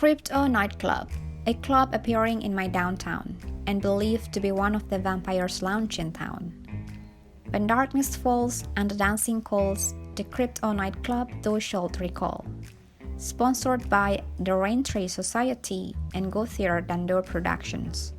Crypt O Night Club, a club appearing in my downtown and believed to be one of the vampires' lounge in town. When darkness falls and the dancing calls, the Crypt O Night Club thou shalt recall. Sponsored by the Raintree Society and Gothier Than Door Productions.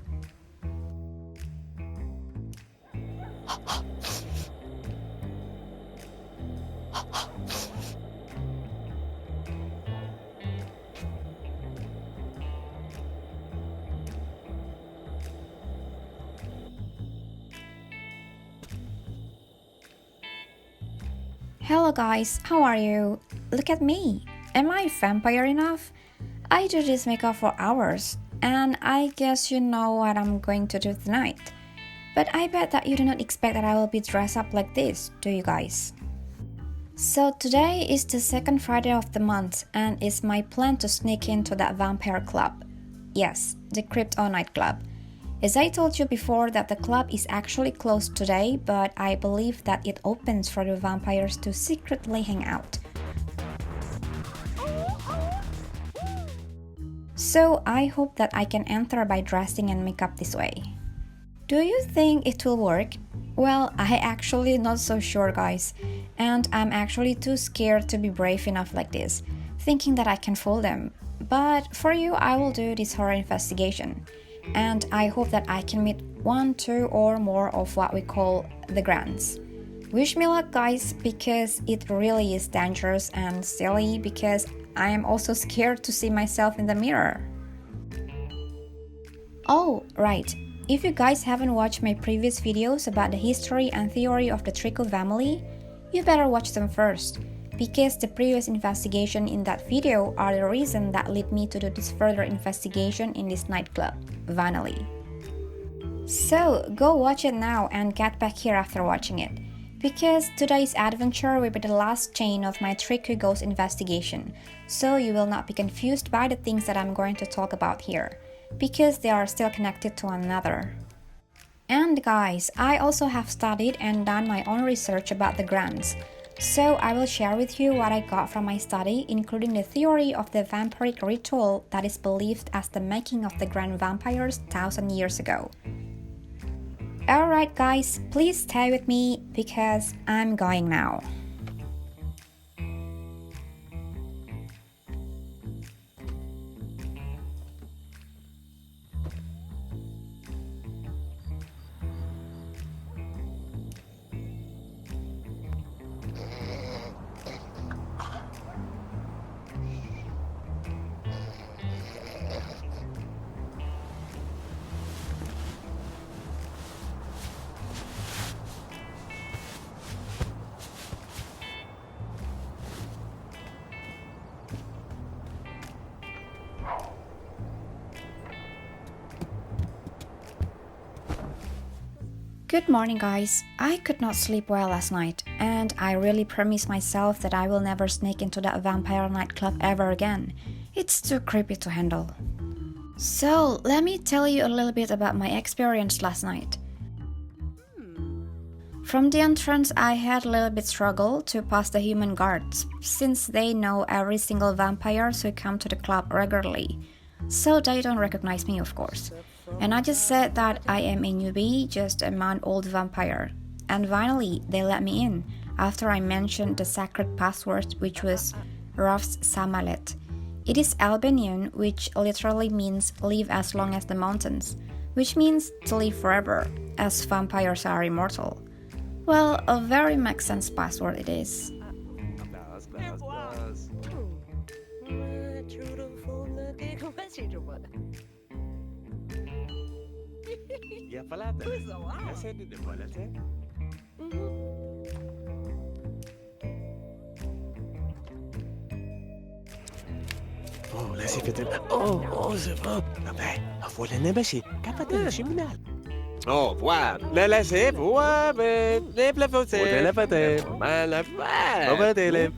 Hello guys, how are you? Look at me. Am I vampire enough? I do this makeup for hours, and I guess you know what I'm going to do tonight. But I bet that you do not expect that I will be dressed up like this, do you guys? So today is the second Friday of the month, and it's my plan to sneak into that vampire club. Yes, the Crypt O Night Club. As I told you before that the club is actually closed today, but I believe that it opens for the vampires to secretly hang out. So I hope that I can enter by dressing and makeup this way. Do you think it will work? Well, I actually not so sure guys, and I'm actually too scared to be brave enough like this, thinking that I can fool them. But for you I will do this horror investigation. And I hope that I can meet 1, 2 or more of what we call the grands. Wish me luck guys, because it really is dangerous and silly because I am also scared to see myself in the mirror. Oh, right. If you guys haven't watched my previous videos about the history and theory of the Trico family, you better watch them first, because the previous investigation in that video are the reason that led me to do this further investigation in this nightclub, finally. So go watch it now and get back here after watching it, because today's adventure will be the last chain of my Trico ghost investigation, so you will not be confused by the things that I'm going to talk about here, because they are still connected to one another. And guys, I also have studied and done my own research about the grands. So I will share with you what I got from my study, including the theory of the vampiric ritual that is believed as the making of the grand vampires 1,000 years ago. Alright guys, please stay with me because I'm going now. Good morning guys, I could not sleep well last night, and I really promised myself that I will never sneak into that vampire nightclub ever again. It's too creepy to handle. So, let me tell you a little bit about my experience last night. From the entrance I had a little bit struggle to pass the human guards, since they know every single vampire who come to the club regularly. So they don't recognize me of course. And I just said that I am a newbie, just a month-old vampire. And finally, they let me in, after I mentioned the sacred password, which was Raf's Samalet. It is Albanian, which literally means live as long as the mountains, which means to live forever, as vampires are immortal. Well, a very makes sense password it is. Oh, laissez faire. Oh, c'est vrai. Ah ben, voilà, نمشي. كيف تمشي من هنا؟ Oh, voilà. Le laissez voir, mais les plafotés. Faut la patate. Mais la On va télé.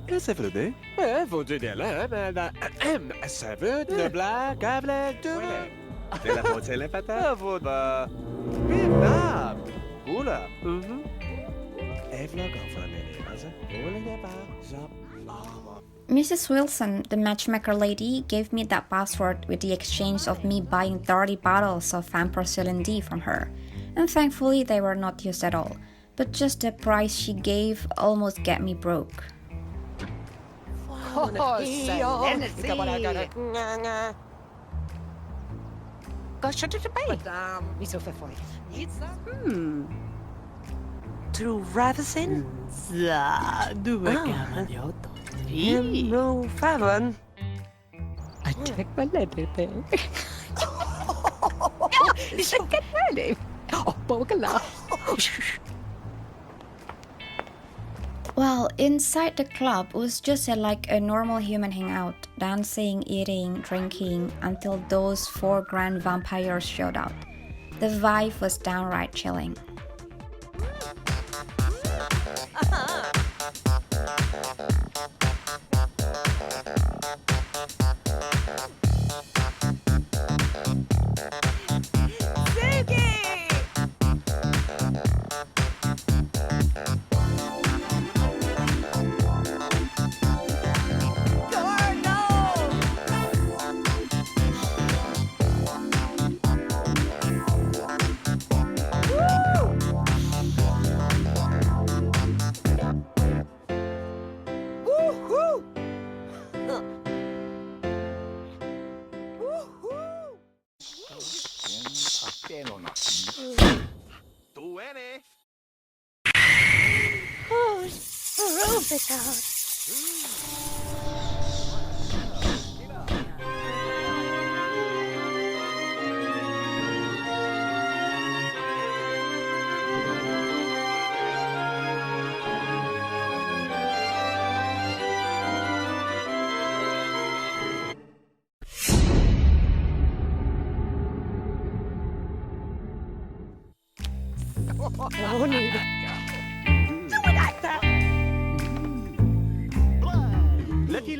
Qu'est-ce que c'est? Ouais, faut dire là, mais ça veut de blague, câble, tout. De la faute, c'est les patates. Faut de... Vietnam. Oula. Et vlog en famille, hein? Oula, pas. Mrs. Wilson, the matchmaker lady, gave me that password with the exchange of me buying 30 bottles of ampicillin D from her, and thankfully they were not used at all, but just the price she gave almost get me broke. True Ravison? No, Favon. I check my letter there. Isang kanali. Bawa ka lang. Well, inside the club was just like a normal human hangout, dancing, eating, drinking, until those 4 grand vampires showed up. The vibe was downright chilling.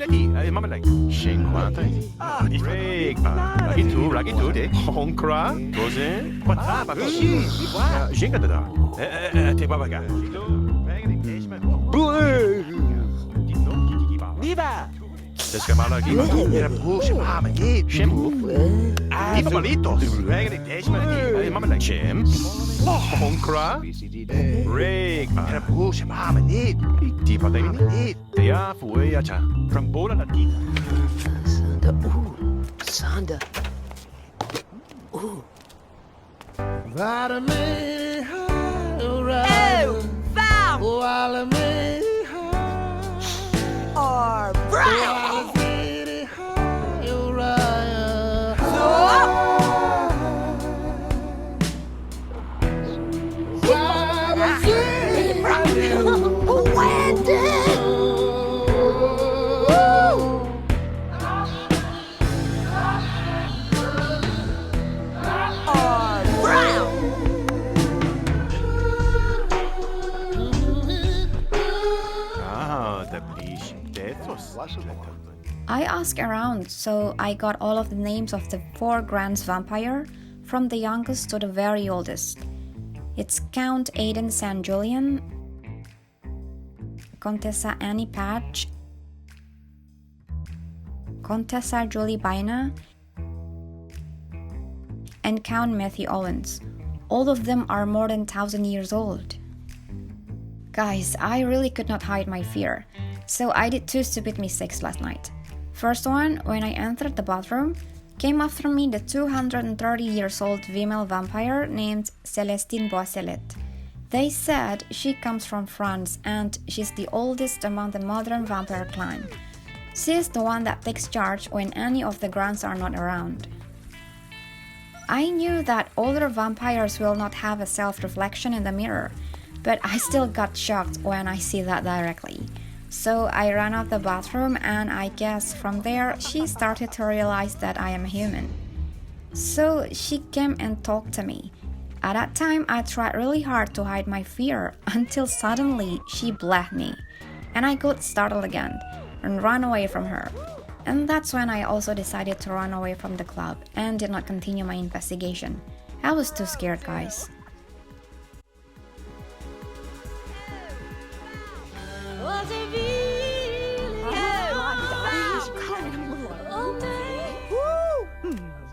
Letty, mamma lei. 50. Raggy tu, de. Honkra, cos'è? Patata, così. Ginga da. Te babaga. Viva! Deskamala giba. Era push, mama, shampoo. Iba malito. Mamma lei. Chem. Honkra. Rig. Era push, mama, need. Tipa dai need. Ja, fuia cha. Trambola na tita. Sanda. Ride me high, ride. Oh, found! While me high. Or brown! City high, ride. I asked around, so I got all of the names of the 4 grand vampire, from the youngest to the very oldest. It's Count Aidan St. Julian, Contessa Annie Patch, Contessa Julie Baina, and Count Matthew Owens. All of them are more than 1,000 years old. Guys, I really could not hide my fear, so I did 2 stupid mistakes last night. First one, when I entered the bathroom, came after me the 230 years old female vampire named Celestine Boisselet. They said she comes from France and she's the oldest among the modern vampire clan. She's the one that takes charge when any of the grands are not around. I knew that older vampires will not have a self-reflection in the mirror, but I still got shocked when I see that directly. So I ran out the bathroom, and I guess from there she started to realize that I am human. So she came and talked to me. At that time I tried really hard to hide my fear until suddenly she blacked me, and I got startled again and ran away from her. And that's when I also decided to run away from the club and did not continue my investigation. I was too scared, guys.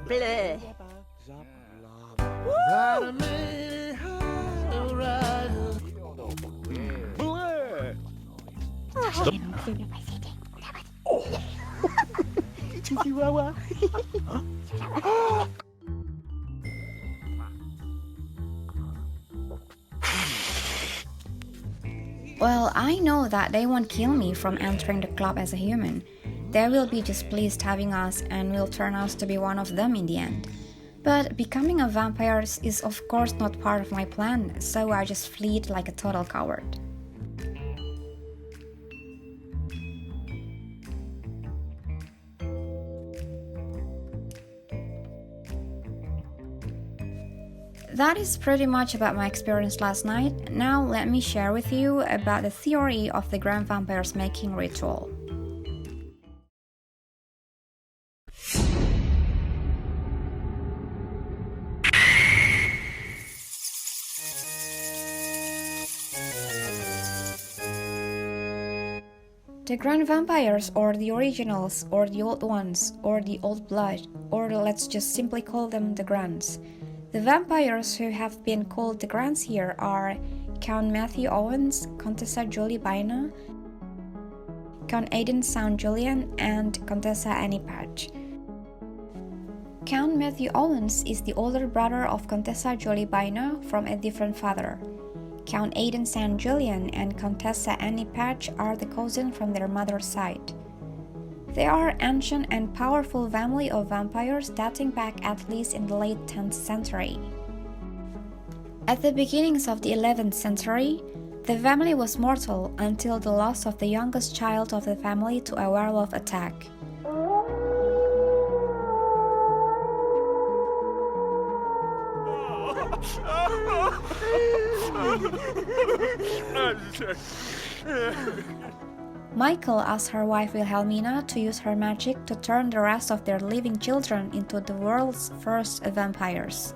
Bleh. Gotta make higher rider. Chihuahua. Well, I know that they won't kill me from entering the club as a human. They will be just pleased having us and will turn out to be one of them in the end. But becoming a vampire is of course not part of my plan, so I just fled like a total coward. That is pretty much about my experience last night. Now let me share with you about the theory of the Grand Vampire's making ritual. The Grand Vampires, or the originals, or the old ones, or the old blood, or let's just simply call them the Grands. The vampires who have been called the Grands here are Count Matthew Owens, Contessa Julie Baina, Count Aidan St. Julian, and Contessa Annie Patch. Count Matthew Owens is the older brother of Contessa Julie Baina from a different father. Count Aidan St. Julian and Contessa Annie Patch are the cousins from their mother's side. They are ancient and powerful family of vampires dating back at least in the late 10th century. At the beginnings of the 11th century, the family was mortal until the loss of the youngest child of the family to a werewolf attack. Michael asked her wife Wilhelmina to use her magic to turn the rest of their living children into the world's first vampires.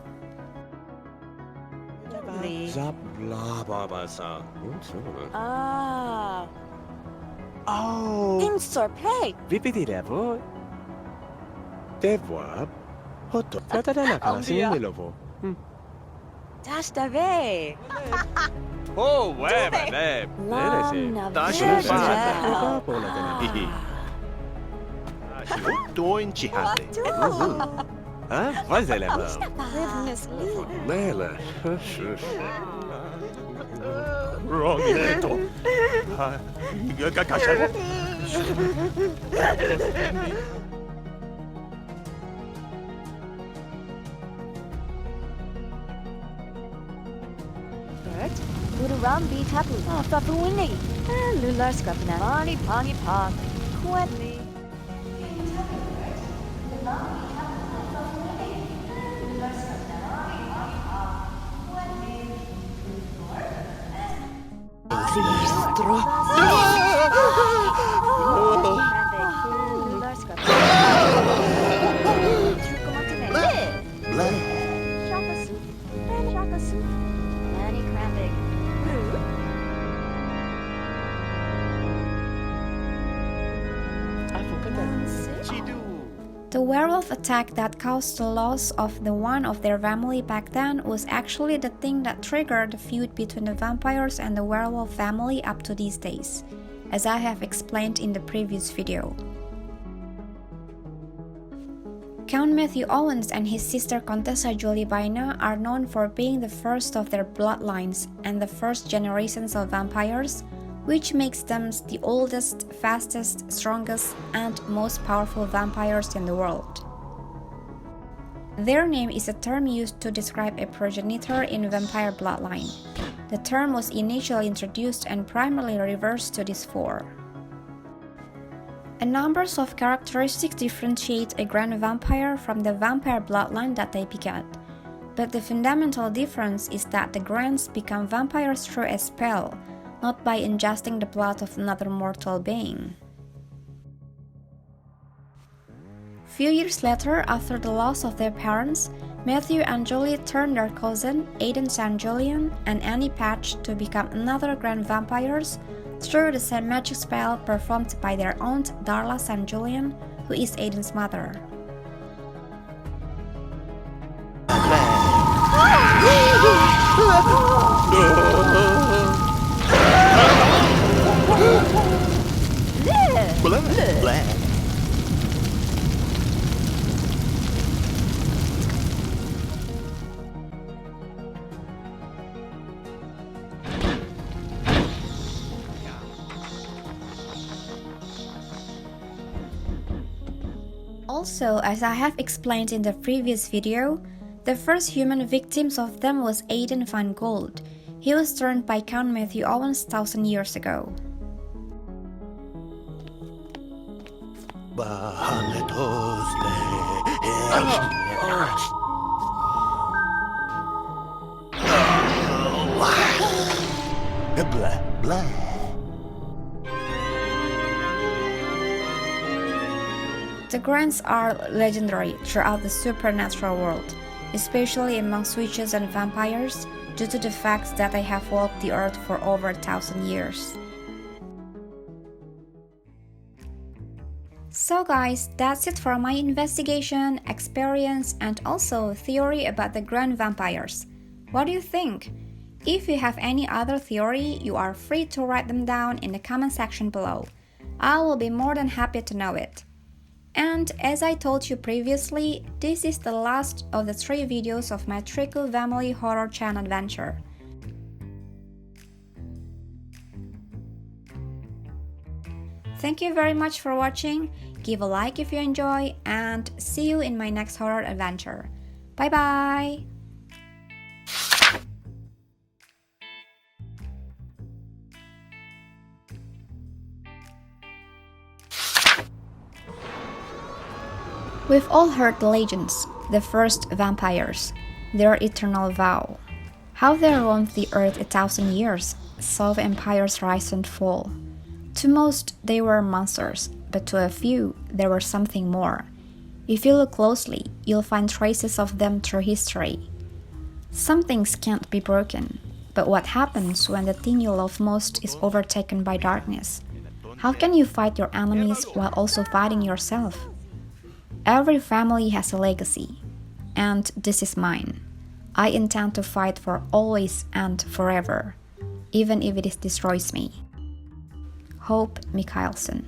Ah. Oh. Infiltrating. Vipitirevo. Devoir. Hoto. Tatana Kalasimilova. Dash Dave. Oh, whatever. 다시 오빠. 도인 지하대. 아, 와zelema. Lele. Wrong 또. 이거 가셔. Luram be tapu. Papu windy. Lular scrapina. Bonnie pongy pong. Quedly. The werewolf attack that caused the loss of the one of their family back then was actually the thing that triggered the feud between the vampires and the werewolf family up to these days, as I have explained in the previous video. Count Matthew Owens and his sister Contessa Julie Baina are known for being the first of their bloodlines and the first generations of vampires, which makes them the oldest, fastest, strongest, and most powerful vampires in the world. Their name is a term used to describe a progenitor in a vampire bloodline. The term was initially introduced and primarily refers to these four. A number of characteristics differentiate a grand vampire from the vampire bloodline that they beget, but the fundamental difference is that the grands become vampires through a spell, not by ingesting the blood of another mortal being. Few years later, after the loss of their parents, Matthew and Julie turned their cousin, Aidan St. Julian and Annie Patch to become another grand vampires through the same magic spell performed by their aunt Darla St. Julian, who is Aidan's mother. Also, as I have explained in the previous video, the first human victims of them was Aiden Van Gold. He was turned by Count Matthew Owens 1,000 years ago. The Grants are legendary throughout the supernatural world, especially amongst witches and vampires, due to the fact that they have walked the earth for over 1,000 years. So guys, that's it for my investigation, experience, and also theory about the Grand Vampires. What do you think? If you have any other theory, you are free to write them down in the comment section below. I will be more than happy to know it. And as I told you previously, this is the last of the 3 videos of my Trickle Family Horror Chain adventure. Thank you very much for watching, give a like if you enjoy, and see you in my next horror adventure. Bye bye! We've all heard the legends, the first vampires, their eternal vow, how they roamed the earth 1,000 years, saw the empires rise and fall. To most, they were monsters, but to a few, there was something more. If you look closely, you'll find traces of them through history. Some things can't be broken, but what happens when the thing you love most is overtaken by darkness? How can you fight your enemies while also fighting yourself? Every family has a legacy, and this is mine. I intend to fight for always and forever, even if it destroys me. Hope Mikhailson.